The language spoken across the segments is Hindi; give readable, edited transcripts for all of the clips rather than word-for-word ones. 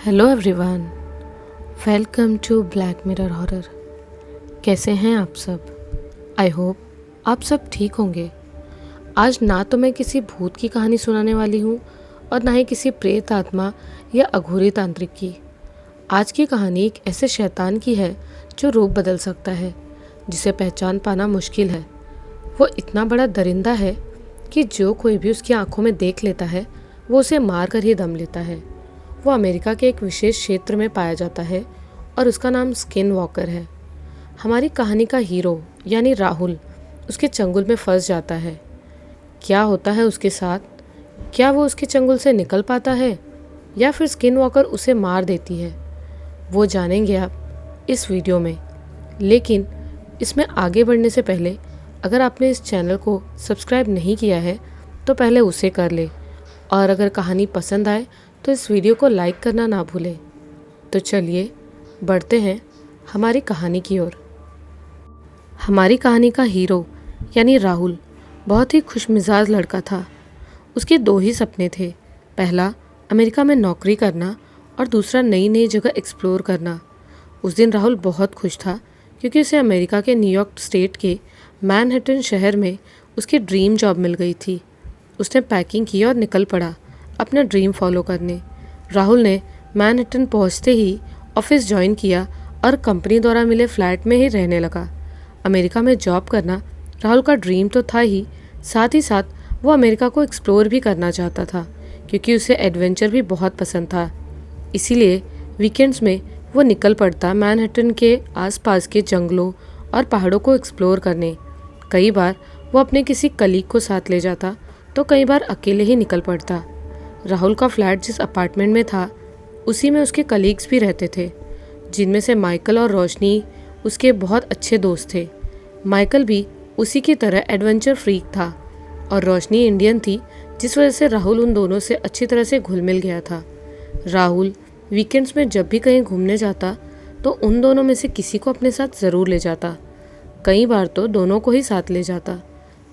Hello everyone, welcome to Black Mirror Horror. कैसे हैं आप सब? आई होप आप सब ठीक होंगे। आज ना तो मैं किसी भूत की कहानी सुनाने वाली हूँ और ना ही किसी प्रेत आत्मा या अघोरी तांत्रिक की। आज की कहानी एक ऐसे शैतान की है जो रूप बदल सकता है, जिसे पहचान पाना मुश्किल है। वो इतना बड़ा दरिंदा है कि जो कोई भी उसकी आंखों में देख लेता है वो उसे मार कर ही दम लेता है। वो अमेरिका के एक विशेष क्षेत्र में पाया जाता है और उसका नाम स्किन वॉकर है। हमारी कहानी का हीरो यानी राहुल उसके चंगुल में फंस जाता है। क्या होता है उसके साथ? क्या वो उसके चंगुल से निकल पाता है या फिर स्किन वॉकर उसे मार देती है? वो जानेंगे आप इस वीडियो में। लेकिन इसमें आगे बढ़ने से पहले अगर आपने इस चैनल को सब्सक्राइब नहीं किया है तो पहले उसे कर ले, और अगर कहानी पसंद आए तो इस वीडियो को लाइक करना ना भूलें। तो चलिए बढ़ते हैं हमारी कहानी की ओर। हमारी कहानी का हीरो यानी राहुल बहुत ही खुशमिजाज लड़का था। उसके दो ही सपने थे, पहला अमेरिका में नौकरी करना और दूसरा नई नई जगह एक्सप्लोर करना। उस दिन राहुल बहुत खुश था क्योंकि उसे अमेरिका के न्यूयॉर्क स्टेट के मैनहट्टन शहर में उसकी ड्रीम जॉब मिल गई थी। उसने पैकिंग की और निकल पड़ा अपना ड्रीम फॉलो करने। राहुल ने मैनहट्टन पहुंचते ही ऑफिस ज्वाइन किया और कंपनी द्वारा मिले फ्लैट में ही रहने लगा। अमेरिका में जॉब करना राहुल का ड्रीम तो था ही साथ वो अमेरिका को एक्सप्लोर भी करना चाहता था क्योंकि उसे एडवेंचर भी बहुत पसंद था। इसीलिए वीकेंड्स में वो निकल पड़ता मैनहट्टन के आसपास के जंगलों और पहाड़ों को एक्सप्लोर करने। कई बार वो अपने किसी कलीग को साथ ले जाता तो कई बार अकेले ही निकल पड़ता। राहुल का फ्लैट जिस अपार्टमेंट में था उसी में उसके कलीग्स भी रहते थे, जिनमें से माइकल और रोशनी उसके बहुत अच्छे दोस्त थे। माइकल भी उसी की तरह एडवेंचर फ्रीक था और रोशनी इंडियन थी, जिस वजह से राहुल उन दोनों से अच्छी तरह से घुल मिल गया था। राहुल वीकेंड्स में जब भी कहीं घूमने जाता तो उन दोनों में से किसी को अपने साथ ज़रूर ले जाता। कई बार तो दोनों को ही साथ ले जाता।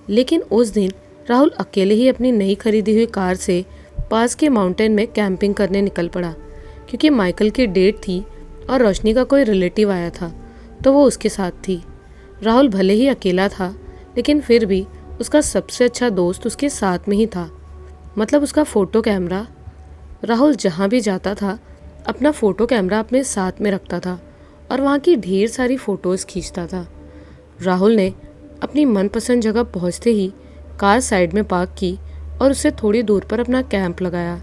लेकिन उस दिन राहुल अकेले ही अपनी नई खरीदी हुई कार से पास के माउंटेन में कैंपिंग करने निकल पड़ा क्योंकि माइकल की डेट थी और रोशनी का कोई रिलेटिव आया था तो वो उसके साथ थी। राहुल भले ही अकेला था लेकिन फिर भी उसका सबसे अच्छा दोस्त उसके साथ में ही था, मतलब उसका फ़ोटो कैमरा। राहुल जहाँ भी जाता था अपना फ़ोटो कैमरा अपने साथ में रखता था और वहाँ की ढेर सारी फ़ोटोज़ खींचता था। राहुल ने अपनी मनपसंद जगह पहुँचते ही कार साइड में पार्क की और उससे थोड़ी दूर पर अपना कैंप लगाया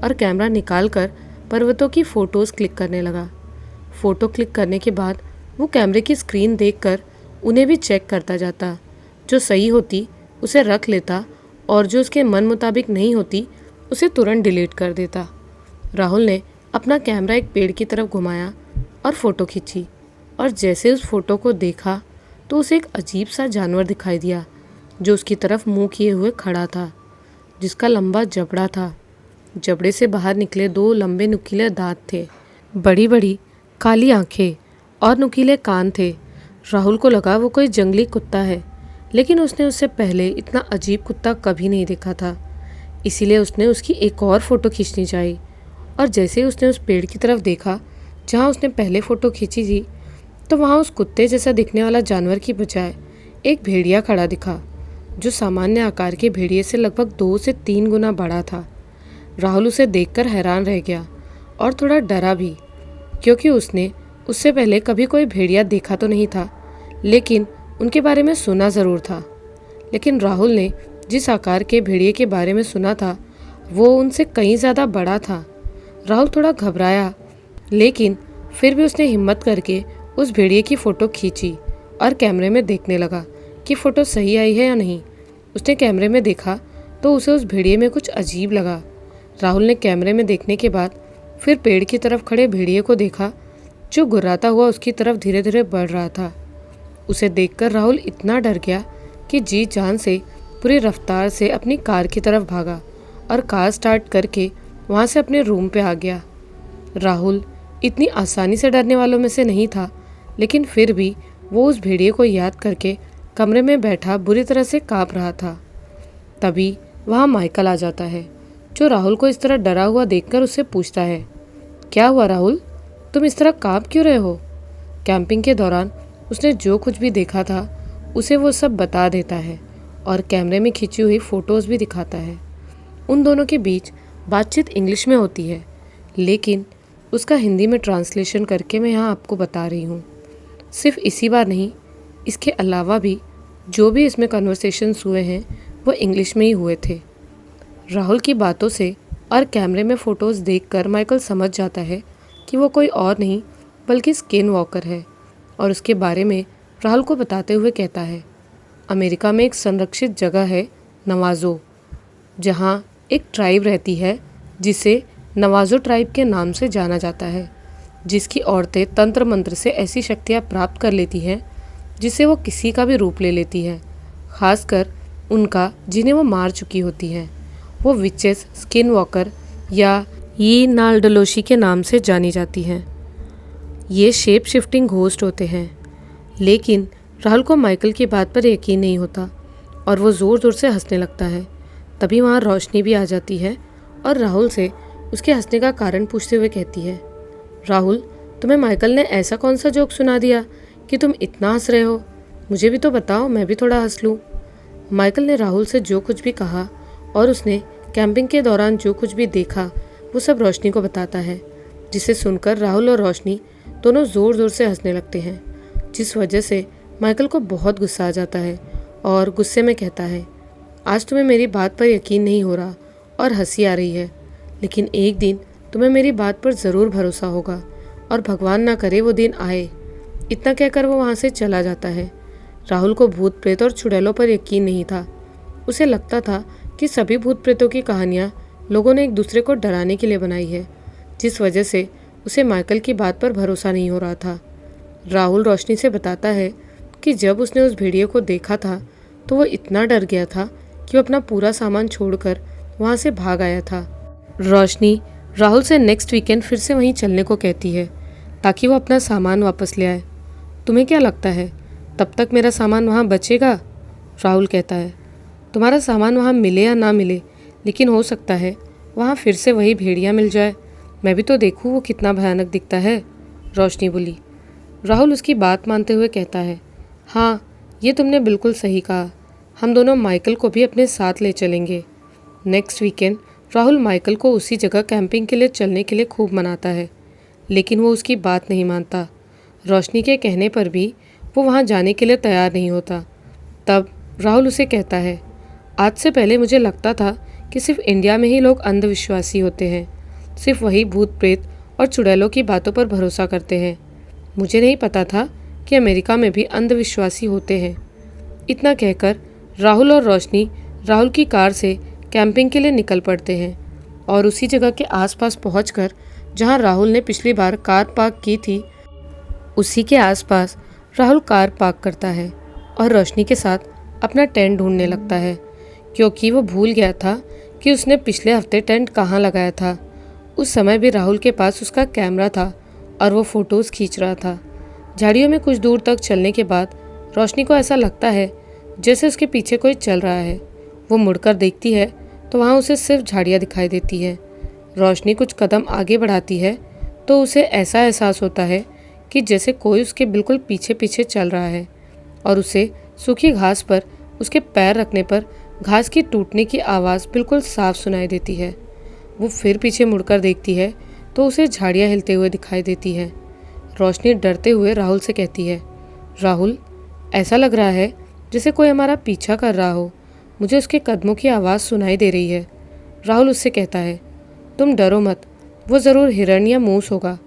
और कैमरा निकाल कर पर्वतों की फ़ोटोज़ क्लिक करने लगा। फ़ोटो क्लिक करने के बाद वो कैमरे की स्क्रीन देखकर उन्हें भी चेक करता जाता। जो सही होती उसे रख लेता और जो उसके मन मुताबिक नहीं होती उसे तुरंत डिलीट कर देता। राहुल ने अपना कैमरा एक पेड़ की तरफ घुमाया और फ़ोटो खींची, और जैसे उस फ़ोटो को देखा तो उसे एक अजीब सा जानवर दिखाई दिया जो उसकी तरफ मुँह किए हुए खड़ा था, जिसका लंबा जबड़ा था। जबड़े से बाहर निकले दो लंबे नुकीले दांत थे, बड़ी बड़ी काली आंखें और नुकीले कान थे। राहुल को लगा वो कोई जंगली कुत्ता है, लेकिन उसने उससे पहले इतना अजीब कुत्ता कभी नहीं देखा था। इसीलिए उसने उसकी एक और फ़ोटो खींचनी चाहिए, और जैसे ही उसने उस पेड़ की तरफ देखा जहाँ उसने पहले फ़ोटो खींची थी तो वहाँ उस कुत्ते जैसा दिखने वाला जानवर की बजाय एक भेड़िया खड़ा दिखा, जो सामान्य आकार के भेड़िए से लगभग 2 से 3 गुना बड़ा था। राहुल उसे देखकर हैरान रह गया और थोड़ा डरा भी, क्योंकि उसने उससे पहले कभी कोई भेड़िया देखा तो नहीं था, लेकिन उनके बारे में सुना ज़रूर था। लेकिन राहुल ने जिस आकार के भेड़िए के बारे में सुना था वो उनसे कहीं ज़्यादा बड़ा था। राहुल थोड़ा घबराया, लेकिन फिर भी उसने हिम्मत करके उस भेड़िए की फ़ोटो खींची और कैमरे में देखने लगा कि फ़ोटो सही आई है या नहीं। उसने कैमरे में देखा तो उसे उस भेड़िए में कुछ अजीब लगा। राहुल ने कैमरे में देखने के बाद फिर पेड़ की तरफ खड़े भेड़िए को देखा, जो गुर्राता हुआ उसकी तरफ धीरे धीरे बढ़ रहा था। उसे देखकर राहुल इतना डर गया कि जी जान से पूरी रफ्तार से अपनी कार की तरफ भागा और कार स्टार्ट करके वहाँ से अपने रूम पे आ गया। राहुल इतनी आसानी से डरने वालों में से नहीं था, लेकिन फिर भी वो उस भेड़िए को याद करके कमरे में बैठा बुरी तरह से काँप रहा था। तभी वहाँ माइकल आ जाता है, जो राहुल को इस तरह डरा हुआ देखकर उससे पूछता है, क्या हुआ राहुल, तुम इस तरह काँप क्यों रहे हो? कैंपिंग के दौरान उसने जो कुछ भी देखा था उसे वो सब बता देता है और कैमरे में खिंची हुई फ़ोटोज़ भी दिखाता है। उन दोनों के बीच बातचीत इंग्लिश में होती है, लेकिन उसका हिंदी में ट्रांसलेशन करके मैं यहाँ आपको बता रही हूँ। सिर्फ इसी बार नहीं, इसके अलावा भी जो भी इसमें कन्वर्सेशंस हुए हैं वो इंग्लिश में ही हुए थे। राहुल की बातों से और कैमरे में फ़ोटोज़ देखकर माइकल समझ जाता है कि वो कोई और नहीं बल्कि स्किन वॉकर है और उसके बारे में राहुल को बताते हुए कहता है, अमेरिका में एक संरक्षित जगह है नवाज़ो, जहाँ एक ट्राइब रहती है जिसे नवाज़ो ट्राइब के नाम से जाना जाता है, जिसकी औरतें तंत्र मंत्र से ऐसी शक्तियाँ प्राप्त कर लेती हैं जिससे वो किसी का भी रूप ले लेती है, खासकर उनका जिन्हें वो मार चुकी होती हैं। वो विचेस, स्किन वॉकर या ये नालडलोशी के नाम से जानी जाती हैं। ये शेप शिफ्टिंग घोस्ट होते हैं। लेकिन राहुल को माइकल की बात पर यकीन नहीं होता और वो ज़ोर ज़ोर से हंसने लगता है। तभी वहाँ रोशनी भी आ जाती है और राहुल से उसके हंसने का कारण पूछते हुए कहती है, राहुल, तुम्हें माइकल ने ऐसा कौन सा जोक सुना दिया कि तुम इतना हंस रहे हो? मुझे भी तो बताओ, मैं भी थोड़ा हंस लूँ। माइकल ने राहुल से जो कुछ भी कहा और उसने कैंपिंग के दौरान जो कुछ भी देखा वो सब रोशनी को बताता है, जिसे सुनकर राहुल और रोशनी दोनों ज़ोर ज़ोर से हंसने लगते हैं, जिस वजह से माइकल को बहुत गुस्सा आ जाता है और गुस्से में कहता है, आज तुम्हें मेरी बात पर यकीन नहीं हो रहा और हंसी आ रही है, लेकिन एक दिन तुम्हें मेरी बात पर ज़रूर भरोसा होगा और भगवान ना करे वो दिन आए। इतना कहकर वो वहाँ से चला जाता है। राहुल को भूत प्रेत और चुड़ैलों पर यकीन नहीं था। उसे लगता था कि सभी भूत प्रेतों की कहानियाँ लोगों ने एक दूसरे को डराने के लिए बनाई है, जिस वजह से उसे माइकल की बात पर भरोसा नहीं हो रहा था। राहुल रोशनी से बताता है कि जब उसने उस भेड़िए को देखा था तो वो इतना डर गया था कि वो अपना पूरा सामान छोड़कर वहाँ से भाग आया था। रोशनी राहुल से नेक्स्ट वीकेंड फिर से वहीं चलने को कहती है ताकि वो अपना सामान वापस ले आए। तुम्हें क्या लगता है तब तक मेरा सामान वहाँ बचेगा? राहुल कहता है, तुम्हारा सामान वहाँ मिले या ना मिले, लेकिन हो सकता है वहाँ फिर से वही भेड़िया मिल जाए। मैं भी तो देखूँ वो कितना भयानक दिखता है, रोशनी बोली। राहुल उसकी बात मानते हुए कहता है, हाँ, ये तुमने बिल्कुल सही कहा, हम दोनों माइकल को भी अपने साथ ले चलेंगे। नेक्स्ट वीकेंड राहुल माइकल को उसी जगह कैंपिंग के लिए चलने के लिए खूब मनाता है, लेकिन वो उसकी बात नहीं मानता। रोशनी के कहने पर भी वो वहाँ जाने के लिए तैयार नहीं होता। तब राहुल उसे कहता है, आज से पहले मुझे लगता था कि सिर्फ इंडिया में ही लोग अंधविश्वासी होते हैं, सिर्फ वही भूत प्रेत और चुड़ैलों की बातों पर भरोसा करते हैं। मुझे नहीं पता था कि अमेरिका में भी अंधविश्वासी होते हैं। इतना कहकर राहुल और रोशनी राहुल की कार से कैंपिंग के लिए निकल पड़ते हैं और उसी जगह के आसपास पहुंचकर जहां राहुल ने पिछली बार कार पार्क की थी, उसी के आसपास राहुल कार पार्क करता है और रोशनी के साथ अपना टेंट ढूंढने लगता है, क्योंकि वो भूल गया था कि उसने पिछले हफ्ते टेंट कहाँ लगाया था। उस समय भी राहुल के पास उसका कैमरा था और वो फ़ोटोज़ खींच रहा था। झाड़ियों में कुछ दूर तक चलने के बाद रोशनी को ऐसा लगता है जैसे उसके पीछे कोई चल रहा है। वो मुड़कर देखती है तो वहाँ उसे सिर्फ झाड़ियाँ दिखाई देती है। रोशनी कुछ कदम आगे बढ़ाती है तो उसे ऐसा एहसास होता है कि जैसे कोई उसके बिल्कुल पीछे पीछे चल रहा है और उसे सूखी घास पर उसके पैर रखने पर घास की टूटने की आवाज़ बिल्कुल साफ सुनाई देती है। वो फिर पीछे मुड़कर देखती है तो उसे झाड़ियाँ हिलते हुए दिखाई देती है। रोशनी डरते हुए राहुल से कहती है, राहुल, ऐसा लग रहा है जैसे कोई हमारा पीछा कर रहा हो, मुझे उसके कदमों की आवाज़ सुनाई दे रही है। राहुल उससे कहता है, तुम डरो मत, वो ज़रूर हिरण या मूस होगा।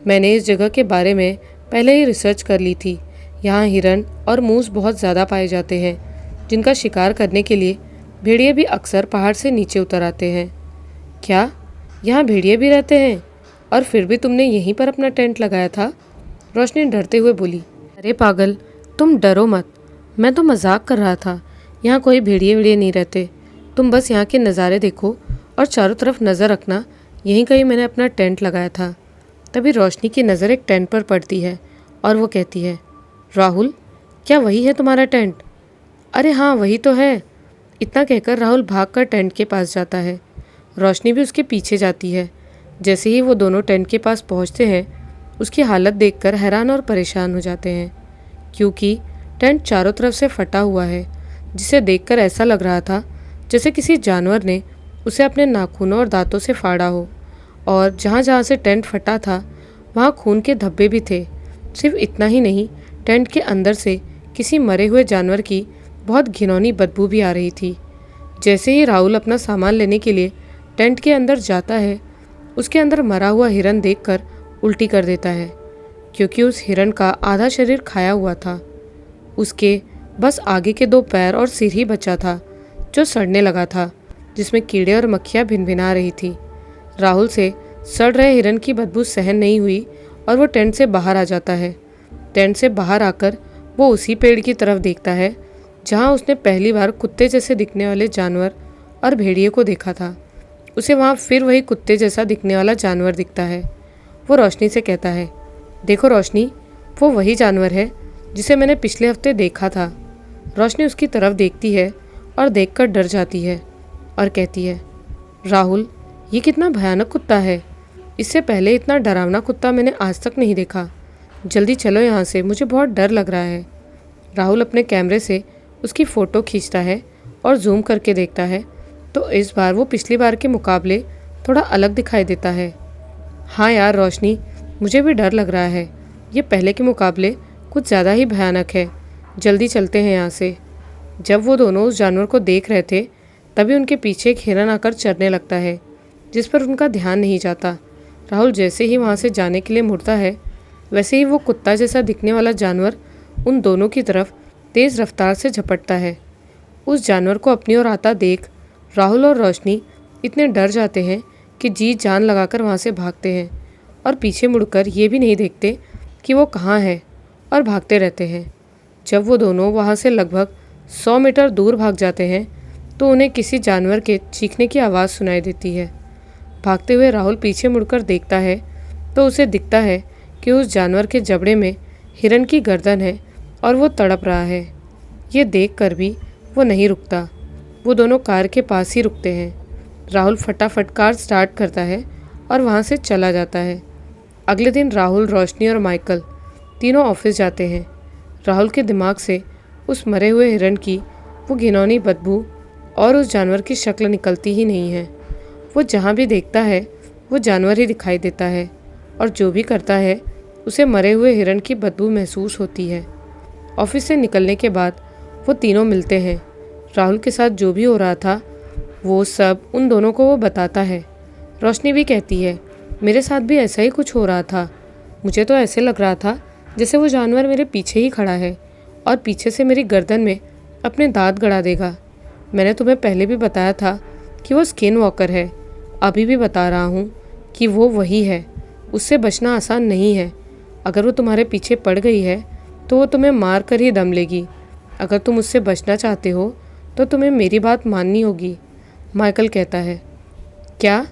मैंने इस जगह के बारे में पहले ही रिसर्च कर ली थी। यहाँ हिरण और मूस बहुत ज़्यादा पाए जाते हैं, जिनका शिकार करने के लिए भेड़िए भी अक्सर पहाड़ से नीचे उतर आते हैं। क्या यहाँ भेड़िए भी रहते हैं? और फिर भी तुमने यहीं पर अपना टेंट लगाया था? रोशनी डरते हुए बोली, अरे पागल, तुम डरो मत, मैं तो मजाक कर रहा था। यहाँ कोई भेड़िए वेड़िए नहीं रहते। तुम बस यहाँ के नज़ारे देखो और चारों तरफ नज़र रखना, यहीं कहीं मैंने अपना टेंट लगाया था। तभी रोशनी की नज़र एक टेंट पर पड़ती है और वो कहती है, राहुल, क्या वही है तुम्हारा टेंट? अरे हाँ, वही तो है। इतना कहकर राहुल भागकर टेंट के पास जाता है। रोशनी भी उसके पीछे जाती है। जैसे ही वो दोनों टेंट के पास पहुंचते हैं, उसकी हालत देखकर हैरान और परेशान हो जाते हैं, क्योंकि टेंट चारों तरफ से फटा हुआ है, जिसे देखकर ऐसा लग रहा था जैसे किसी जानवर ने उसे अपने नाखूनों और दांतों से फाड़ा हो। और जहाँ जहाँ से टेंट फटा था वहाँ खून के धब्बे भी थे। सिर्फ इतना ही नहीं, टेंट के अंदर से किसी मरे हुए जानवर की बहुत घिनौनी बदबू भी आ रही थी। जैसे ही राहुल अपना सामान लेने के लिए टेंट के अंदर जाता है, उसके अंदर मरा हुआ हिरन देखकर उल्टी कर देता है, क्योंकि उस हिरन का आधा शरीर खाया हुआ था। उसके बस आगे के 2 पैर और सिर ही बचा था, जो सड़ने लगा था, जिसमें कीड़े और मक्खियाँ भिनभिना रही थी। राहुल से सड़ रहे हिरन की बदबू सहन नहीं हुई और वो टेंट से बाहर आ जाता है। टेंट से बाहर आकर वो उसी पेड़ की तरफ देखता है जहाँ उसने पहली बार कुत्ते जैसे दिखने वाले जानवर और भेड़िए को देखा था। उसे वहाँ फिर वही कुत्ते जैसा दिखने वाला जानवर दिखता है। वो रोशनी से कहता है, देखो रोशनी, वो वही जानवर है जिसे मैंने पिछले हफ्ते देखा था। रोशनी उसकी तरफ देखती है और देखकर डर जाती है और कहती है, राहुल, ये कितना भयानक कुत्ता है। इससे पहले इतना डरावना कुत्ता मैंने आज तक नहीं देखा। जल्दी चलो यहाँ से, मुझे बहुत डर लग रहा है। राहुल अपने कैमरे से उसकी फ़ोटो खींचता है और जूम करके देखता है, तो इस बार वो पिछली बार के मुकाबले थोड़ा अलग दिखाई देता है। हाँ यार रोशनी, मुझे भी डर लग रहा है। ये पहले के मुकाबले कुछ ज़्यादा ही भयानक है। जल्दी चलते हैं यहाँ से। जब वो दोनों उस जानवर को देख रहे थे, तभी उनके पीछे एक हिरन आकर चरने लगता है, जिस पर उनका ध्यान नहीं जाता। राहुल जैसे ही वहाँ से जाने के लिए मुड़ता है, वैसे ही वो कुत्ता जैसा दिखने वाला जानवर उन दोनों की तरफ तेज़ रफ्तार से झपटता है। उस जानवर को अपनी ओर आता देख राहुल और रोशनी इतने डर जाते हैं कि जी जान लगाकर वहाँ से भागते हैं और पीछे मुड़कर ये भी नहीं देखते कि वो कहाँ है, और भागते रहते हैं। जब वो दोनों वहाँ से लगभग 100 मीटर दूर भाग जाते हैं, तो उन्हें किसी जानवर के चीखने की आवाज़ सुनाई देती है। भागते हुए राहुल पीछे मुड़कर देखता है, तो उसे दिखता है कि उस जानवर के जबड़े में हिरन की गर्दन है और वो तड़प रहा है। ये देखकर भी वो नहीं रुकता। वो दोनों कार के पास ही रुकते हैं। राहुल फटाफट कार स्टार्ट करता है और वहाँ से चला जाता है। अगले दिन राहुल, रोशनी और माइकल तीनों ऑफिस जाते हैं। राहुल के दिमाग से उस मरे हुए हिरन की वो घिनौनी बदबू और उस जानवर की शक्ल निकलती ही नहीं है। वो जहाँ भी देखता है वो जानवर ही दिखाई देता है, और जो भी करता है उसे मरे हुए हिरन की बदबू महसूस होती है। ऑफिस से निकलने के बाद वो तीनों मिलते हैं। राहुल के साथ जो भी हो रहा था वो सब उन दोनों को वो बताता है। रोशनी भी कहती है, मेरे साथ भी ऐसा ही कुछ हो रहा था। मुझे तो ऐसे लग रहा था जैसे वो जानवर मेरे पीछे ही खड़ा है और पीछे से मेरी गर्दन में अपने दांत गड़ा देगा। मैंने तुम्हें पहले भी बताया था कि वो स्किन वॉकर है। अभी भी बता रहा हूँ कि वो वही है। उससे बचना आसान नहीं है। अगर वो तुम्हारे पीछे पड़ गई है तो वो तुम्हें मार कर ही दम लेगी। अगर तुम उससे बचना चाहते हो तो तुम्हें मेरी बात माननी होगी। माइकल कहता है, क्या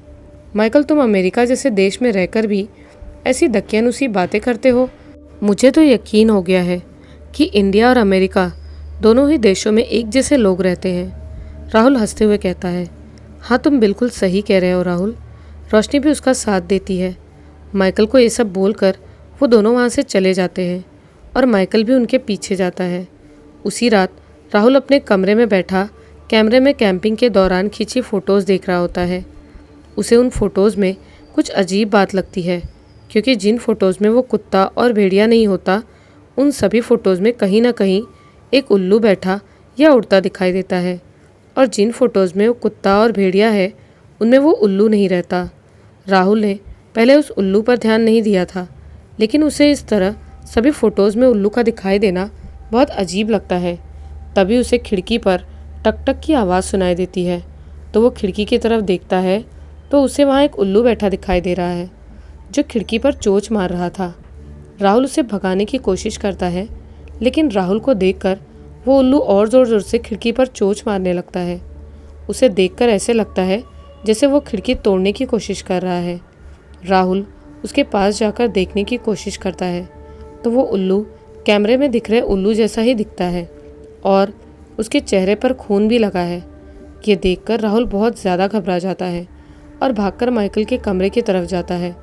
माइकल, तुम अमेरिका जैसे देश में रहकर भी ऐसी दकियानुसी बातें करते हो? मुझे तो यकीन हो गया है कि इंडिया और अमेरिका दोनों ही देशों में एक जैसे लोग रहते हैं। राहुल हंसते हुए कहता है, हाँ तुम बिल्कुल सही कह रहे हो राहुल। रोशनी भी उसका साथ देती है। माइकल को ये सब बोलकर वो दोनों वहाँ से चले जाते हैं और माइकल भी उनके पीछे जाता है। उसी रात राहुल अपने कमरे में बैठा कैमरे में कैंपिंग के दौरान खींची फ़ोटोज़ देख रहा होता है। उसे उन फ़ोटोज़ में कुछ अजीब बात लगती है, क्योंकि जिन फ़ोटोज़ में वो कुत्ता और भेड़िया नहीं होता, उन सभी फ़ोटोज़ में कहीं ना कहीं एक उल्लू बैठा या उड़ता दिखाई देता है, और जिन फ़ोटोज़ में वो कुत्ता और भेड़िया है उनमें वो उल्लू नहीं रहता। राहुल ने पहले उस उल्लू पर ध्यान नहीं दिया था, लेकिन उसे इस तरह सभी फ़ोटोज़ में उल्लू का दिखाई देना बहुत अजीब लगता है। तभी उसे खिड़की पर टक टक की आवाज़ सुनाई देती है, तो वो खिड़की की तरफ देखता है तो उसे वहाँ एक उल्लू बैठा दिखाई दे रहा है, जो खिड़की पर चोंच मार रहा था। राहुल उसे भगाने की कोशिश करता है, लेकिन राहुल को देखकर वो उल्लू और ज़ोर ज़ोर से खिड़की पर चोंच मारने लगता है। उसे देखकर ऐसे लगता है जैसे वो खिड़की तोड़ने की कोशिश कर रहा है। राहुल उसके पास जाकर देखने की कोशिश करता है, तो वो उल्लू कैमरे में दिख रहे उल्लू जैसा ही दिखता है, और उसके चेहरे पर खून भी लगा है। ये देखकर राहुल बहुत ज़्यादा घबरा जाता है और भागकर माइकल के कमरे की तरफ जाता है।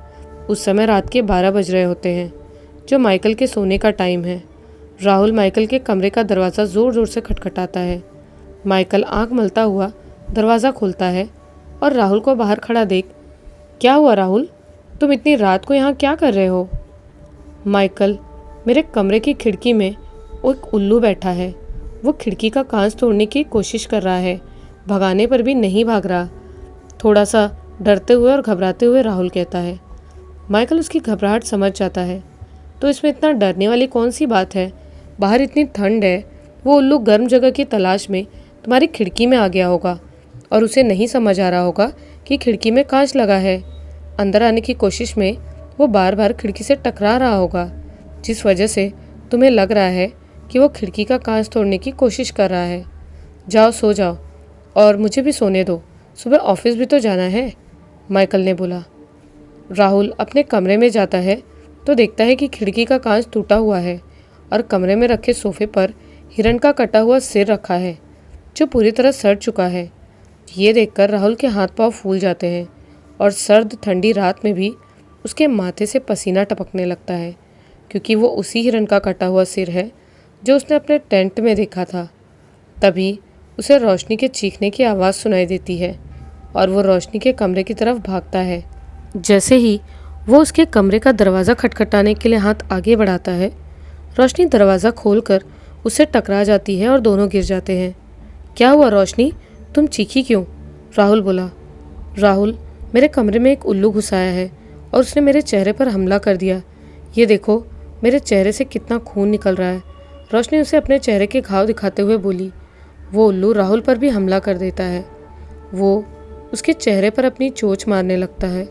उस समय रात के 12 बज रहे होते हैं, जो माइकल के सोने का टाइम है। राहुल माइकल के कमरे का दरवाज़ा ज़ोर ज़ोर से खटखटाता है। माइकल आंख मलता हुआ दरवाज़ा खोलता है और राहुल को बाहर खड़ा देख, क्या हुआ राहुल, तुम इतनी रात को यहाँ क्या कर रहे हो? माइकल, मेरे कमरे की खिड़की में एक उल्लू बैठा है। वो खिड़की का कांच तोड़ने की कोशिश कर रहा है, भगाने पर भी नहीं भाग रहा। थोड़ा सा डरते हुए और घबराते हुए राहुल कहता है। माइकल उसकी घबराहट समझ जाता है। तो इसमें इतना डरने वाली कौन सी बात है? बाहर इतनी ठंड है, वो उल्लू गर्म जगह की तलाश में तुम्हारी खिड़की में आ गया होगा और उसे नहीं समझ आ रहा होगा कि खिड़की में कांच लगा है। अंदर आने की कोशिश में वो बार बार खिड़की से टकरा रहा होगा, जिस वजह से तुम्हें लग रहा है कि वो खिड़की का कांच तोड़ने की कोशिश कर रहा है। जाओ सो जाओ और मुझे भी सोने दो, सुबह ऑफिस भी तो जाना है, माइकल ने बोला। राहुल अपने कमरे में जाता है तो देखता है कि खिड़की का कांच टूटा हुआ है और कमरे में रखे सोफे पर हिरण का कटा हुआ सिर रखा है, जो पूरी तरह सड़ चुका है। ये देखकर राहुल के हाथ पांव फूल जाते हैं और सर्द ठंडी रात में भी उसके माथे से पसीना टपकने लगता है, क्योंकि वो उसी हिरण का कटा हुआ सिर है जो उसने अपने टेंट में देखा था। तभी उसे रोशनी के चीखने की आवाज़ सुनाई देती है और वो रोशनी के कमरे की तरफ भागता है। जैसे ही वो उसके कमरे का दरवाज़ा खटखटाने के लिए हाथ आगे बढ़ाता है, रोशनी दरवाज़ा खोलकर उससे टकरा जाती है और दोनों गिर जाते हैं। क्या हुआ रोशनी, तुम चीखी क्यों? राहुल बोला। राहुल, मेरे कमरे में एक उल्लू घुस आया है और उसने मेरे चेहरे पर हमला कर दिया। ये देखो, मेरे चेहरे से कितना खून निकल रहा है, रोशनी उसे अपने चेहरे के घाव दिखाते हुए बोली। वो उल्लू राहुल पर भी हमला कर देता है। वो उसके चेहरे पर अपनी चोंच मारने लगता है।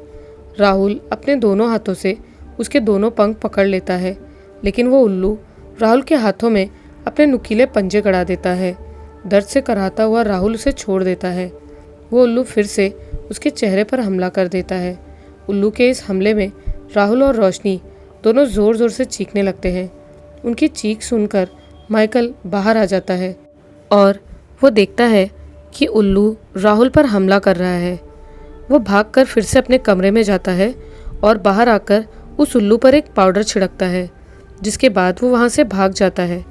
राहुल अपने दोनों हाथों से उसके दोनों पंख पकड़ लेता है, लेकिन वो उल्लू राहुल के हाथों में अपने नुकीले पंजे गड़ा देता है। दर्द से कराहता हुआ राहुल उसे छोड़ देता है। वो उल्लू फिर से उसके चेहरे पर हमला कर देता है। उल्लू के इस हमले में राहुल और रोशनी दोनों ज़ोर ज़ोर से चीखने लगते हैं। उनकी चीख सुनकर माइकल बाहर आ जाता है और वो देखता है कि उल्लू राहुल पर हमला कर रहा है। वो भागकर फिर से अपने कमरे में जाता है और बाहर आकर उस उल्लू पर एक पाउडर छिड़कता है, जिसके बाद वो वहाँ से भाग जाता है।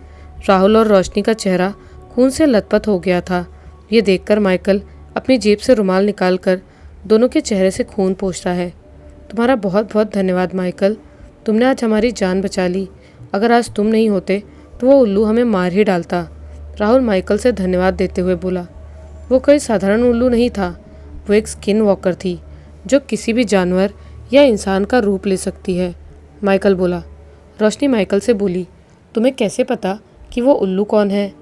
राहुल और रोशनी का चेहरा खून से लथपथ हो गया था। ये देखकर माइकल अपनी जेब से रुमाल निकालकर दोनों के चेहरे से खून पोंछता है। तुम्हारा बहुत बहुत धन्यवाद माइकल, तुमने आज हमारी जान बचा ली। अगर आज तुम नहीं होते तो वो उल्लू हमें मार ही डालता, राहुल माइकल से धन्यवाद देते हुए बोला। वो कोई साधारण उल्लू नहीं था, वो एक स्किन वॉकर थी जो किसी भी जानवर या इंसान का रूप ले सकती है, माइकल बोला। रोशनी माइकल से बोली, तुम्हें कैसे पता कि वो उल्लू कौन है?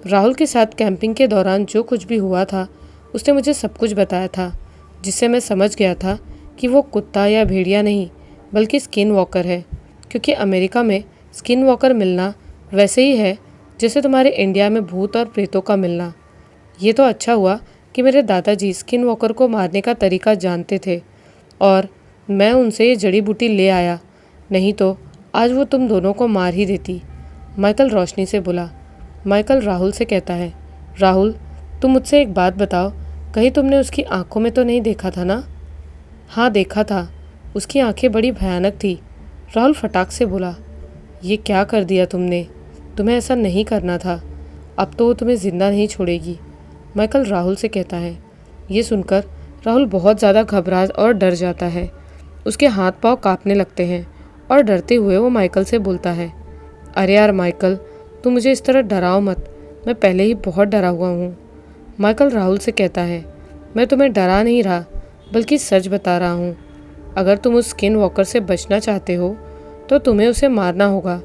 राहुल के साथ कैंपिंग के दौरान जो कुछ भी हुआ था उसने मुझे सब कुछ बताया था, जिससे मैं समझ गया था कि वो कुत्ता या भेड़िया नहीं बल्कि स्किन वॉकर है, क्योंकि अमेरिका में स्किन वॉकर मिलना वैसे ही है जैसे तुम्हारे इंडिया में भूत और प्रेतों का मिलना। ये तो अच्छा हुआ कि मेरे दादाजी स्किन वॉकर को मारने का तरीका जानते थे और मैं उनसे ये जड़ी बूटी ले आया, नहीं तो आज वो तुम दोनों को मार ही देती, माइकल रोशनी से बोला। माइकल राहुल से कहता है, राहुल तुम मुझसे एक बात बताओ, कहीं तुमने उसकी आंखों में तो नहीं देखा था ना? हाँ देखा था, उसकी आंखें बड़ी भयानक थी, राहुल फटाक से बोला। ये क्या कर दिया तुमने, तुम्हें ऐसा नहीं करना था, अब तो वो तुम्हें ज़िंदा नहीं छोड़ेगी, माइकल राहुल से कहता है। ये सुनकर राहुल बहुत ज़्यादा घबरा और डर जाता है। उसके हाथ पांव कांपने लगते हैं और डरते हुए वो माइकल से बोलता है, अरे यार माइकल, तुम मुझे इस तरह डराओ मत, मैं पहले ही बहुत डरा हुआ हूँ, माइकल राहुल से कहता है। मैं तुम्हें डरा नहीं रहा बल्कि सच बता रहा हूँ। अगर तुम उस स्किन वॉकर से बचना चाहते हो तो तुम्हें उसे मारना होगा,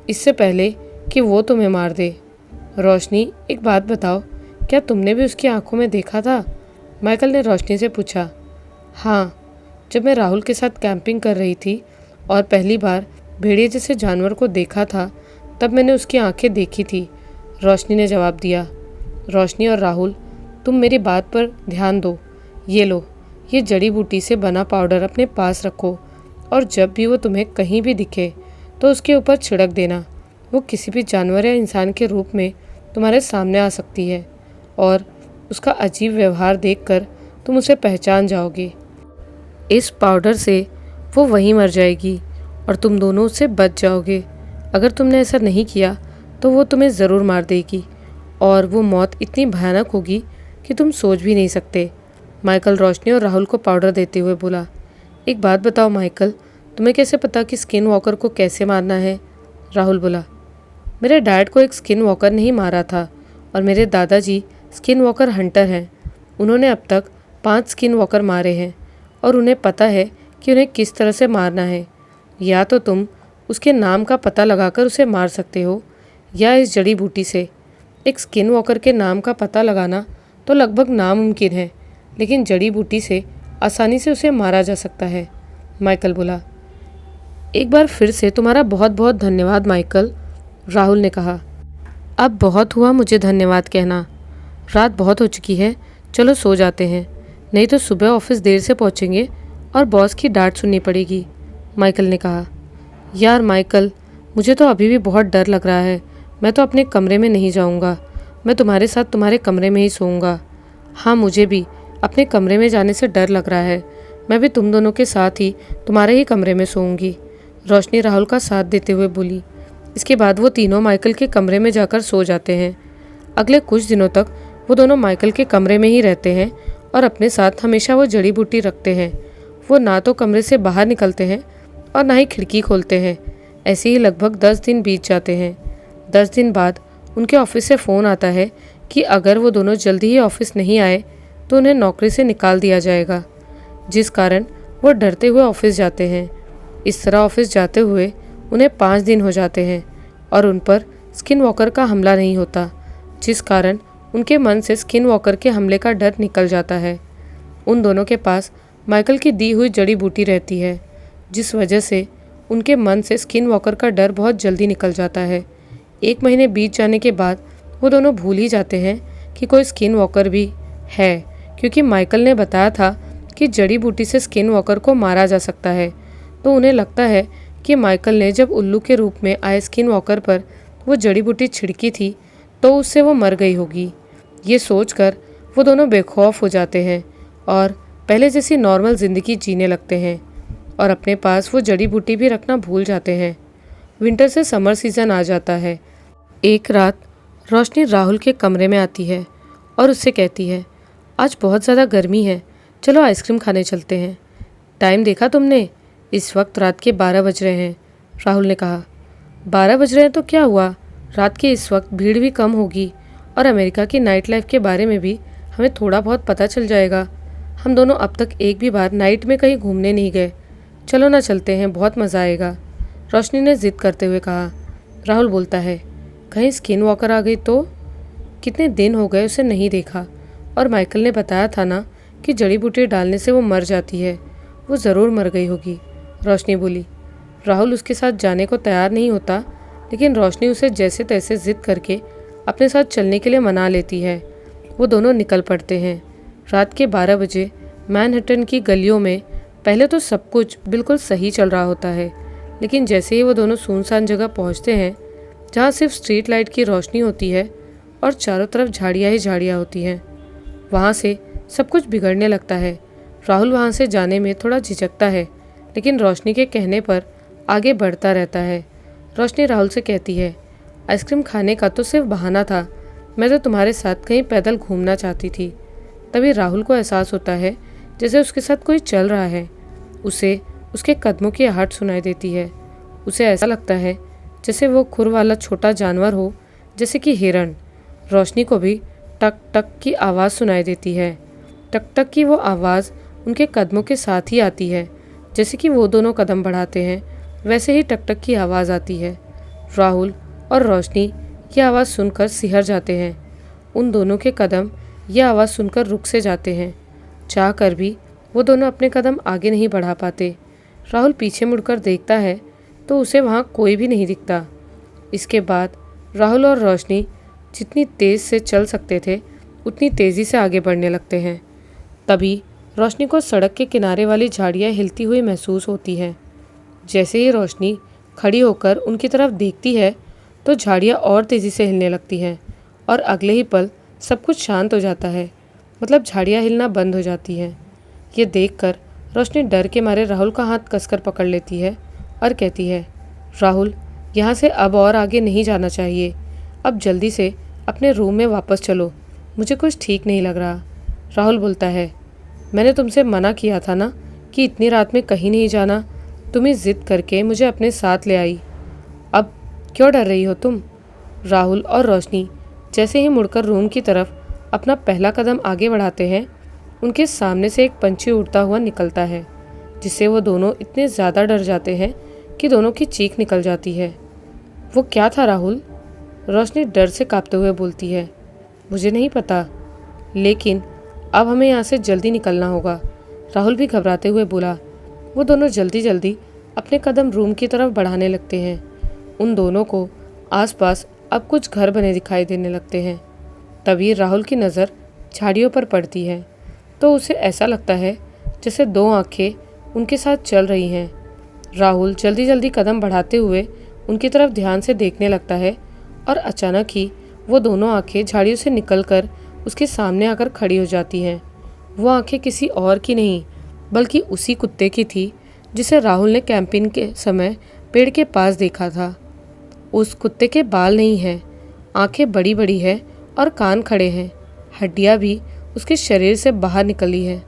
इससे पहले कि वो तुम्हें मार दे। रोशनी एक बात बताओ, क्या तुमने भी उसकी आंखों में देखा था? माइकल ने रोशनी से पूछा। हाँ, जब मैं राहुल के साथ कैंपिंग कर रही थी और पहली बार भेड़िए जैसे जानवर को देखा था तब मैंने उसकी आंखें देखी थी, रोशनी ने जवाब दिया। रोशनी और राहुल, तुम मेरी बात पर ध्यान दो। ये लो, ये जड़ी बूटी से बना पाउडर अपने पास रखो और जब भी वो तुम्हें कहीं भी दिखे तो उसके ऊपर छिड़क देना। वो किसी भी जानवर या इंसान के रूप में तुम्हारे सामने आ सकती है और उसका अजीब व्यवहार देखकर तुम उसे पहचान जाओगे। इस पाउडर से वो वहीं मर जाएगी और तुम दोनों उससे बच जाओगे। अगर तुमने ऐसा नहीं किया तो वो तुम्हें ज़रूर मार देगी और वो मौत इतनी भयानक होगी कि तुम सोच भी नहीं सकते। माइकल रोशनी और राहुल को पाउडर देते हुए बोला। एक बात बताओ माइकल, तुम्हें कैसे पता कि स्किन वॉकर को कैसे मारना है? राहुल बोला। मेरे डैड को एक स्किन वॉकर नहीं मारा था और मेरे दादाजी स्किन वॉकर हंटर हैं। उन्होंने अब तक 5 स्किन वॉकर मारे हैं और उन्हें पता है कि उन्हें किस तरह से मारना है। या तो तुम उसके नाम का पता लगाकर उसे मार सकते हो या इस जड़ी बूटी से। एक स्किन वॉकर के नाम का पता लगाना तो लगभग नामुमकिन है, लेकिन जड़ी बूटी से आसानी से उसे मारा जा सकता है। माइकल बोला। एक बार फिर से तुम्हारा बहुत बहुत धन्यवाद माइकल, राहुल ने कहा। अब बहुत हुआ मुझे धन्यवाद कहना। रात बहुत हो चुकी है, चलो सो जाते हैं, नहीं तो सुबह ऑफिस देर से पहुंचेंगे और बॉस की डांट सुननी पड़ेगी, माइकल ने कहा। यार माइकल, मुझे तो अभी भी बहुत डर लग रहा है। मैं तो अपने कमरे में नहीं जाऊंगा, मैं तुम्हारे साथ तुम्हारे कमरे में ही सोऊंगा। हाँ, मुझे भी अपने कमरे में जाने से डर लग रहा है। मैं भी तुम दोनों के साथ ही तुम्हारे ही कमरे में सोऊंगी, रोशनी राहुल का साथ देते हुए बोली। इसके बाद वो तीनों माइकल के कमरे में जाकर सो जाते हैं। अगले कुछ दिनों तक वो दोनों माइकल के कमरे में ही रहते हैं और अपने साथ हमेशा वो जड़ी बूटी रखते हैं। वो ना तो कमरे से बाहर निकलते हैं और ना ही खिड़की खोलते हैं। ऐसे ही लगभग 10 दिन बीत जाते हैं। 10 दिन बाद उनके ऑफिस से फ़ोन आता है कि अगर वो दोनों जल्दी ही ऑफिस नहीं आए तो उन्हें नौकरी से निकाल दिया जाएगा, जिस कारण वो डरते हुए ऑफिस जाते हैं। इस तरह ऑफिस जाते हुए उन्हें 5 दिन हो जाते हैं और उन पर स्किन वॉकर का हमला नहीं होता, जिस कारण उनके मन से स्किन वॉकर के हमले का डर निकल जाता है। उन दोनों के पास माइकल की दी हुई जड़ी बूटी रहती है, जिस वजह से उनके मन से स्किन वॉकर का डर बहुत जल्दी निकल जाता है। 1 महीने बीत जाने के बाद वो दोनों भूल ही जाते हैं कि कोई स्किन वॉकर भी है, क्योंकि माइकल ने बताया था कि जड़ी बूटी से स्किन वॉकर को मारा जा सकता है। तो उन्हें लगता है कि माइकल ने जब उल्लू के रूप में आए स्किन वॉकर पर वो जड़ी बूटी छिड़की थी तो उससे वो मर गई होगी। ये सोचकर वो दोनों बेखौफ हो जाते हैं और पहले जैसी नॉर्मल ज़िंदगी जीने लगते हैं और अपने पास वो जड़ी बूटी भी रखना भूल जाते हैं। विंटर से समर सीज़न आ जाता है। एक रात रोशनी राहुल के कमरे में आती है और उससे कहती है, आज बहुत ज़्यादा गर्मी है, चलो आइसक्रीम खाने चलते हैं। टाइम देखा तुमने? इस वक्त रात के 12 बज रहे हैं, राहुल ने कहा। 12 बज रहे हैं तो क्या हुआ, रात के इस वक्त भीड़ भी कम होगी और अमेरिका की नाइट लाइफ के बारे में भी हमें थोड़ा बहुत पता चल जाएगा। हम दोनों अब तक एक भी बार नाइट में कहीं घूमने नहीं गए, चलो ना चलते हैं, बहुत मज़ा आएगा, रोशनी ने ज़िद करते हुए कहा। राहुल बोलता है, कहीं स्किन वॉकर आ गई तो? कितने दिन हो गए उसे नहीं देखा और माइकल ने बताया था ना कि जड़ी बूटी डालने से वो मर जाती है, वो ज़रूर मर गई होगी, रोशनी बोली। राहुल उसके साथ जाने को तैयार नहीं होता, लेकिन रोशनी उसे जैसे तैसे ज़िद करके अपने साथ चलने के लिए मना लेती है। वो दोनों निकल पड़ते हैं। रात के 12 बजे मैनहट्टन की गलियों में पहले तो सब कुछ बिल्कुल सही चल रहा होता है, लेकिन जैसे ही वो दोनों सुनसान जगह पहुंचते हैं जहां सिर्फ स्ट्रीट लाइट की रोशनी होती है और चारों तरफ झाड़ियाँ ही झाड़ियाँ होती हैं, वहाँ से सब कुछ बिगड़ने लगता है। राहुल वहाँ से जाने में थोड़ा झिझकता है, लेकिन रोशनी के कहने पर आगे बढ़ता रहता है। रोशनी राहुल से कहती है, आइसक्रीम खाने का तो सिर्फ बहाना था, मैं तो तुम्हारे साथ कहीं पैदल घूमना चाहती थी। तभी राहुल को एहसास होता है जैसे उसके साथ कोई चल रहा है। उसे उसके कदमों की आहट सुनाई देती है। उसे ऐसा लगता है जैसे वो खुर वाला छोटा जानवर हो, जैसे कि हिरण। रोशनी को भी टक टक की आवाज़ सुनाई देती है। टक टक की वो आवाज़ उनके कदमों के साथ ही आती है। जैसे कि वो दोनों कदम बढ़ाते हैं वैसे ही टक टक की आवाज़ आती है। राहुल और रोशनी ये आवाज़ सुनकर सिहर जाते हैं। उन दोनों के कदम ये आवाज़ सुनकर रुक से जाते हैं। चाह कर भी वो दोनों अपने कदम आगे नहीं बढ़ा पाते। राहुल पीछे मुड़कर देखता है तो उसे वहाँ कोई भी नहीं दिखता। इसके बाद राहुल और रोशनी जितनी तेज़ से चल सकते थे उतनी तेज़ी से आगे बढ़ने लगते हैं। तभी रोशनी को सड़क के किनारे वाली झाड़ियाँ हिलती हुई महसूस होती हैं। जैसे ही रोशनी खड़ी होकर उनकी तरफ देखती है तो झाड़ियाँ और तेज़ी से हिलने लगती हैं और अगले ही पल सब कुछ शांत हो जाता है, मतलब झाड़ियाँ हिलना बंद हो जाती हैं। ये देखकर रोशनी डर के मारे राहुल का हाथ कसकर पकड़ लेती है और कहती है, राहुल, यहाँ से अब और आगे नहीं जाना चाहिए। अब जल्दी से अपने रूम में वापस चलो, मुझे कुछ ठीक नहीं लग रहा। राहुल बोलता है, मैंने तुमसे मना किया था ना कि इतनी रात में कहीं नहीं जाना। तुम ही जिद करके मुझे अपने साथ ले आई। अब क्यों डर रही हो तुम? राहुल और रोशनी जैसे ही मुड़कर रूम की तरफ अपना पहला कदम आगे बढ़ाते हैं, उनके सामने से एक पंछी उड़ता हुआ निकलता है, जिससे वो दोनों इतने ज़्यादा डर जाते हैं कि दोनों की चीख निकल जाती है। वो क्या था राहुल? रोशनी डर से कांपते हुए बोलती है, मुझे नहीं पता, लेकिन अब हमें यहाँ से जल्दी निकलना होगा। राहुल भी घबराते हुए बोला। वो दोनों जल्दी जल्दी अपने कदम रूम की तरफ बढ़ाने लगते हैं। उन दोनों को आसपास अब कुछ घर बने दिखाई देने लगते हैं। तभी राहुल की नज़र झाड़ियों पर पड़ती है तो उसे ऐसा लगता है जैसे दो आंखें उनके साथ चल रही हैं। राहुल जल्दी जल्दी कदम बढ़ाते हुए उनकी तरफ ध्यान से देखने लगता है और अचानक ही वो दोनों आंखें झाड़ियों से निकलकर उसके सामने आकर खड़ी हो जाती हैं। वो आंखें किसी और की नहीं बल्कि उसी कुत्ते की थी जिसे राहुल ने कैंपिंग के समय पेड़ के पास देखा था। उस कुत्ते के बाल नहीं हैं, आंखें बड़ी बड़ी हैं और कान खड़े हैं। हड्डियां भी उसके शरीर से बाहर निकली हैं।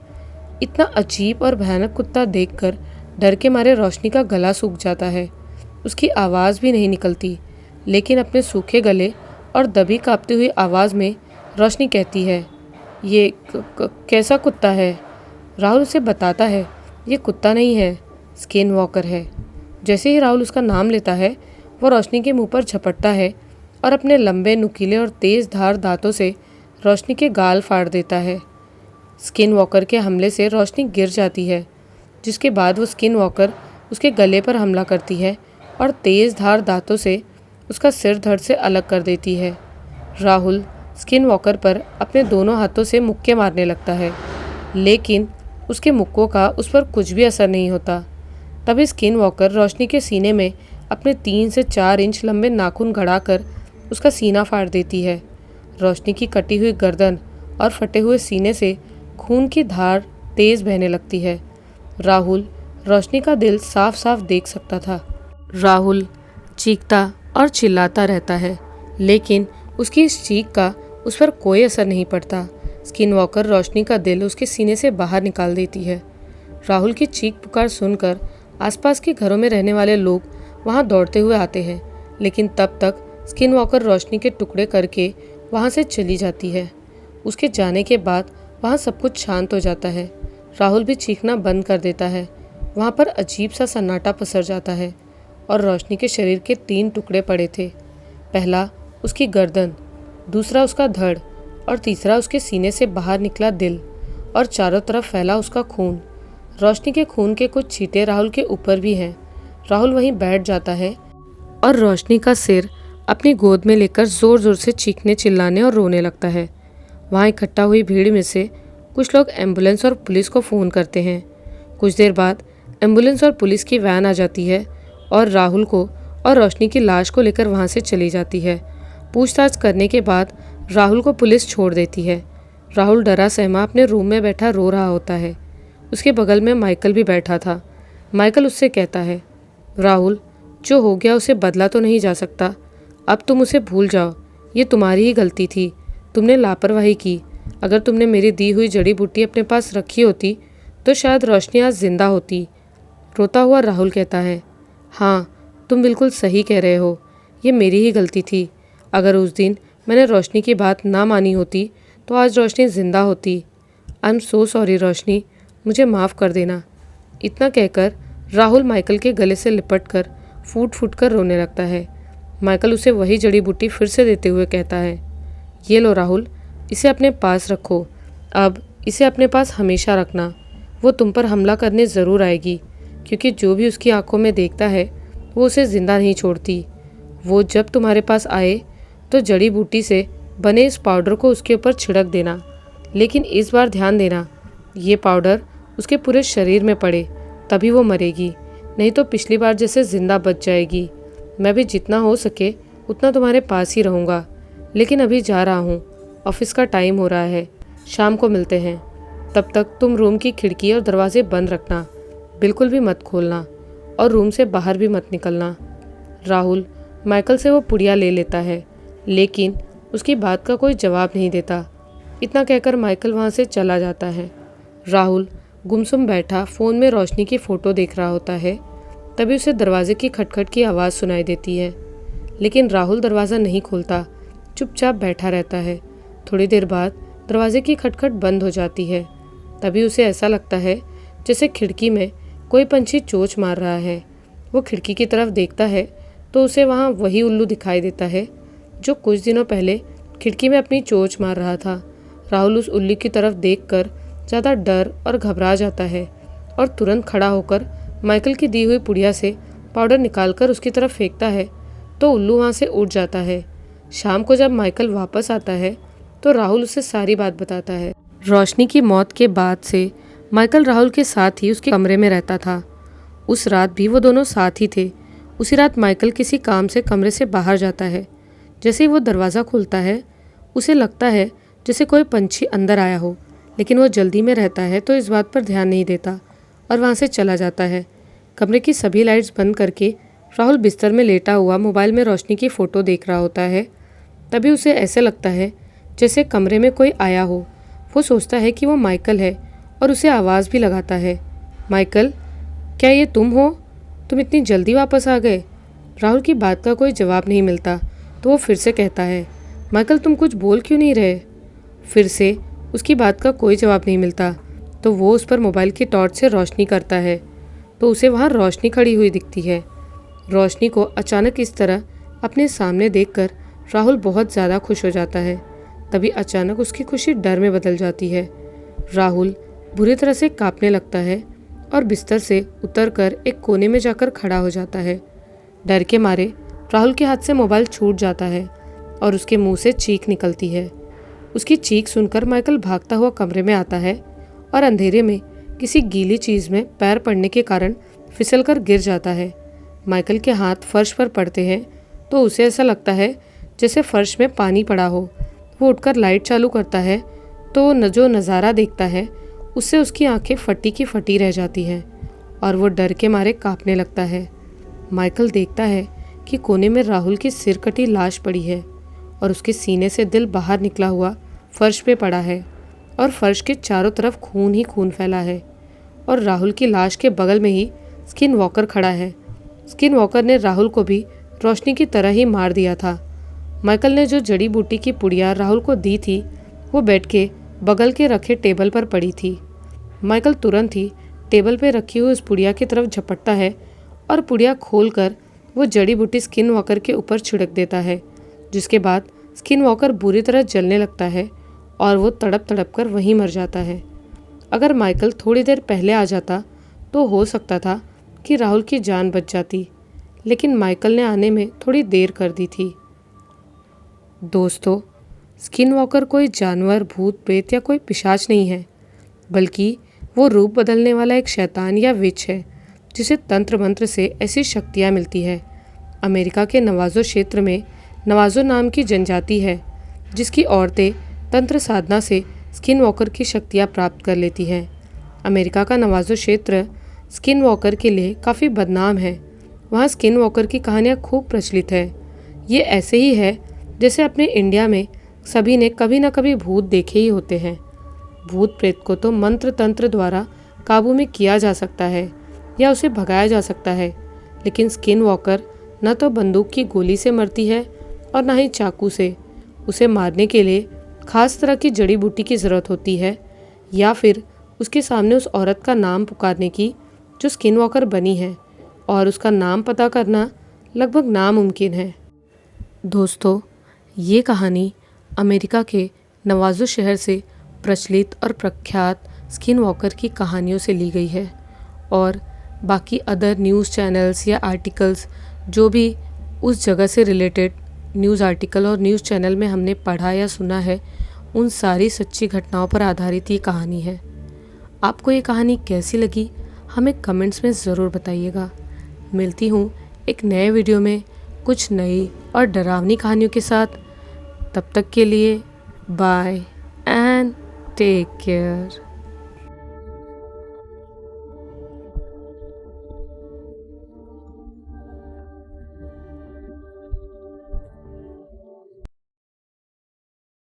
इतना अजीब और भयानक कुत्ता देखकर डर के मारे रोशनी का गला सूख जाता है। उसकी आवाज़ भी नहीं निकलती, लेकिन अपने सूखे गले और दबी कांपती हुई आवाज़ में रोशनी कहती है, ये कैसा कुत्ता है? राहुल उसे बताता है, ये कुत्ता नहीं है, स्किन वॉकर है। जैसे ही राहुल उसका नाम लेता है, वो रोशनी के मुंह पर झपटता है और अपने लंबे, नुकीले और तेज़ धार दांतों से रोशनी के गाल फाड़ देता है। स्किन वॉकर के हमले से रोशनी गिर जाती है, जिसके बाद वो स्किन वॉकर उसके गले पर हमला करती है और तेज़ धार दांतों से उसका सिर धड़ से अलग कर देती है। राहुल स्किन वॉकर पर अपने दोनों हाथों से मुक्के मारने लगता है, लेकिन उसके मुक्कों का उस पर कुछ भी असर नहीं होता। तभी स्किन वॉकर रोशनी के सीने में अपने 3 से 4 इंच लंबे नाखून गड़ाकर उसका सीना फाड़ देती है। रोशनी की कटी हुई गर्दन और फटे हुए सीने से खून की धार तेज बहने लगती है। राहुल रोशनी का दिल साफ साफ देख सकता था। राहुल चीखता और चिल्लाता रहता है, लेकिन उसकी इस चीख का उस पर कोई असर नहीं पड़ता। स्किन वॉकर रोशनी का दिल उसके सीने से बाहर निकाल देती है। राहुल की चीख पुकार सुनकर आसपास के घरों में रहने वाले लोग वहां दौड़ते हुए आते हैं, लेकिन तब तक स्किन वॉकर रोशनी के टुकड़े करके वहां से चली जाती है। उसके जाने के बाद वहां सब कुछ शांत हो जाता है। राहुल भी चीखना बंद कर देता है। वहां पर अजीब सा सन्नाटा पसर जाता है और रोशनी के शरीर के 3 टुकड़े पड़े थे। पहला उसकी गर्दन, दूसरा उसका धड़ और तीसरा उसके सीने से बाहर निकला दिल, और चारों तरफ फैला उसका खून। रोशनी के खून के कुछ छींटे राहुल के ऊपर भी हैं। राहुल वहीं बैठ जाता है और रोशनी का सिर अपनी गोद में लेकर जोर जोर से चीखने, चिल्लाने और रोने लगता है। वहाँ इकट्ठा हुई भीड़ में से कुछ लोग एम्बुलेंस और पुलिस को फ़ोन करते हैं। कुछ देर बाद एम्बुलेंस और पुलिस की वैन आ जाती है और राहुल को और रोशनी की लाश को लेकर वहाँ से चली जाती है। पूछताछ करने के बाद राहुल को पुलिस छोड़ देती है। राहुल डरा सहमा अपने रूम में बैठा रो रहा होता है। उसके बगल में माइकल भी बैठा था। माइकल उससे कहता है, राहुल, जो हो गया उसे बदला तो नहीं जा सकता। अब तुम उसे भूल जाओ। ये तुम्हारी ही गलती थी, तुमने लापरवाही की। अगर तुमने मेरी दी हुई जड़ी बूटी अपने पास रखी होती तो शायद रोशनी आज जिंदा होती। रोता हुआ राहुल कहता है, हाँ, तुम बिल्कुल सही कह रहे हो, ये मेरी ही गलती थी। अगर उस दिन मैंने रोशनी की बात ना मानी होती तो आज रोशनी जिंदा होती। आई एम सो सॉरी रोशनी, मुझे माफ़ कर देना। इतना कहकर राहुल माइकल के गले से लिपट कर फूट फूट कर रोने लगता है। माइकल उसे वही जड़ी बूटी फिर से देते हुए कहता है, ये लो राहुल, इसे अपने पास रखो। अब इसे अपने पास हमेशा रखना। वो तुम पर हमला करने ज़रूर आएगी, क्योंकि जो भी उसकी आंखों में देखता है वो उसे ज़िंदा नहीं छोड़ती। वो जब तुम्हारे पास आए तो जड़ी बूटी से बने इस पाउडर को उसके ऊपर छिड़क देना, लेकिन इस बार ध्यान देना, ये पाउडर उसके पूरे शरीर में पड़े, तभी वो मरेगी, नहीं तो पिछली बार जैसे ज़िंदा बच जाएगी। मैं भी जितना हो सके उतना तुम्हारे पास ही रहूँगा, लेकिन अभी जा रहा हूँ, ऑफिस का टाइम हो रहा है, शाम को मिलते हैं। तब तक तुम रूम की खिड़की और दरवाजे बंद रखना, बिल्कुल भी मत खोलना और रूम से बाहर भी मत निकलना। राहुल माइकल से वो पुड़िया ले लेता है, लेकिन उसकी बात का कोई जवाब नहीं देता। इतना कहकर माइकल वहाँ से चला जाता है। राहुल गुमसुम बैठा फ़ोन में रोशनी की फ़ोटो देख रहा होता है। तभी उसे दरवाजे की खटखट की आवाज़ सुनाई देती है, लेकिन राहुल दरवाज़ा नहीं खोलता, चुपचाप बैठा रहता है। थोड़ी देर बाद दरवाजे की खटखट बंद हो जाती है। तभी उसे ऐसा लगता है जैसे खिड़की में कोई पंछी चोंच मार रहा है। वो खिड़की की तरफ देखता है तो उसे वहाँ वही उल्लू दिखाई देता है जो कुछ दिनों पहले खिड़की में अपनी चोंच मार रहा था। राहुल उस उल्लू की तरफ देखकर ज़्यादा डर और घबरा जाता है और तुरंत खड़ा होकर माइकल की दी हुई पुड़िया से पाउडर निकालकर उसकी तरफ फेंकता है तो उल्लू वहाँ से उड़ जाता है। शाम को जब माइकल वापस आता है तो राहुल उसे सारी बात बताता है। रोशनी की मौत के बाद से माइकल राहुल के साथ ही उसके कमरे में रहता था। उस रात भी वो दोनों साथ ही थे। उसी रात माइकल किसी काम से कमरे से बाहर जाता है। जैसे ही वो दरवाज़ा खोलता है उसे लगता है जैसे कोई पंछी अंदर आया हो, लेकिन वो जल्दी में रहता है तो इस बात पर ध्यान नहीं देता और वहाँ से चला जाता है। कमरे की सभी लाइट्स बंद करके राहुल बिस्तर में लेटा हुआ मोबाइल में रोशनी की फ़ोटो देख रहा होता है। तभी उसे ऐसे लगता है जैसे कमरे में कोई आया हो। वो सोचता है कि वो माइकल है और उसे आवाज़ भी लगाता है, माइकल, क्या ये तुम हो? तुम इतनी जल्दी वापस आ गए? राहुल की बात का कोई जवाब नहीं मिलता तो वो फिर से कहता है, माइकल तुम कुछ बोल क्यों नहीं रहे? फिर से उसकी बात का कोई जवाब नहीं मिलता तो वो उस पर मोबाइल की टॉर्च से रोशनी करता है तो उसे वहाँ रोशनी खड़ी हुई दिखती है। रोशनी को अचानक इस तरह अपने सामने देखकर राहुल बहुत ज़्यादा खुश हो जाता है। तभी अचानक उसकी खुशी डर में बदल जाती है। राहुल बुरी तरह से कांपने लगता है और बिस्तर से उतरकर एक कोने में जाकर खड़ा हो जाता है। डर के मारे राहुल के हाथ से मोबाइल छूट जाता है और उसके मुंह से चीख निकलती है। उसकी चीख सुनकर माइकल भागता हुआ कमरे में आता है और अंधेरे में किसी गीली चीज़ में पैर पड़ने के कारण फिसलकर गिर जाता है। माइकल के हाथ फर्श पर पड़ते हैं तो उसे ऐसा लगता है जैसे फर्श में पानी पड़ा हो। वो उठकर लाइट चालू करता है तो जो नज़ारा देखता है उससे उसकी आंखें फटी की फटी रह जाती हैं और वो डर के मारे कांपने लगता है। माइकल देखता है कि कोने में राहुल की सिर कटी लाश पड़ी है और उसके सीने से दिल बाहर निकला हुआ फर्श पे पड़ा है और फर्श के चारों तरफ खून ही खून फैला है और राहुल की लाश के बगल में ही स्किन वॉकर खड़ा है। स्किन वॉकर ने राहुल को भी रोशनी की तरह ही मार दिया था। माइकल ने जो जड़ी बूटी की पुड़िया राहुल को दी थी वो बेड के बगल के रखे टेबल पर पड़ी थी। माइकल तुरंत ही टेबल पर रखी हुई उस पुड़िया की तरफ झपटता है और पुड़िया खोलकर वो जड़ी बूटी स्किन वॉकर के ऊपर छिड़क देता है, जिसके बाद स्किन वॉकर बुरी तरह जलने लगता है और वो तड़प तड़प कर वहीं मर जाता है। अगर माइकल थोड़ी देर पहले आ जाता तो हो सकता था कि राहुल की जान बच जाती, लेकिन माइकल ने आने में थोड़ी देर कर दी थी। दोस्तों, स्किन वॉकर कोई जानवर, भूत प्रेत या कोई पिशाच नहीं है, बल्कि वो रूप बदलने वाला एक शैतान या विच है जिसे तंत्र मंत्र से ऐसी शक्तियाँ मिलती है। अमेरिका के नवाज़ो क्षेत्र में नवाज़ो नाम की जनजाति है जिसकी औरतें तंत्र साधना से स्किन वॉकर की शक्तियाँ प्राप्त कर लेती हैं। अमेरिका का नवाज़ो क्षेत्र स्किन वॉकर के लिए काफ़ी बदनाम है। वहाँ स्किन वॉकर की कहानियाँ खूब प्रचलित है। ये ऐसे ही है जैसे अपने इंडिया में सभी ने कभी ना कभी भूत देखे ही होते हैं। भूत प्रेत को तो मंत्र तंत्र द्वारा काबू में किया जा सकता है या उसे भगाया जा सकता है, लेकिन स्किन वॉकर न तो बंदूक की गोली से मरती है और न ही चाकू से। उसे मारने के लिए खास तरह की जड़ी बूटी की ज़रूरत होती है या फिर उसके सामने उस औरत का नाम पुकारने की जो स्किन वॉकर बनी है, और उसका नाम पता करना लगभग नामुमकिन है। दोस्तों, ये कहानी अमेरिका के नवाज़ो शहर से प्रचलित और प्रख्यात स्किन वॉकर की कहानियों से ली गई है और बाकी अदर न्यूज़ चैनल्स या आर्टिकल्स जो भी उस जगह से रिलेटेड न्यूज़ आर्टिकल और न्यूज़ चैनल में हमने पढ़ा या सुना है, उन सारी सच्ची घटनाओं पर आधारित ये कहानी है। आपको ये कहानी कैसी लगी हमें कमेंट्स में ज़रूर बताइएगा। मिलती हूँ एक नए वीडियो में कुछ नई और डरावनी कहानियों के साथ। तब तक के लिए बाय एंड टेक केयर।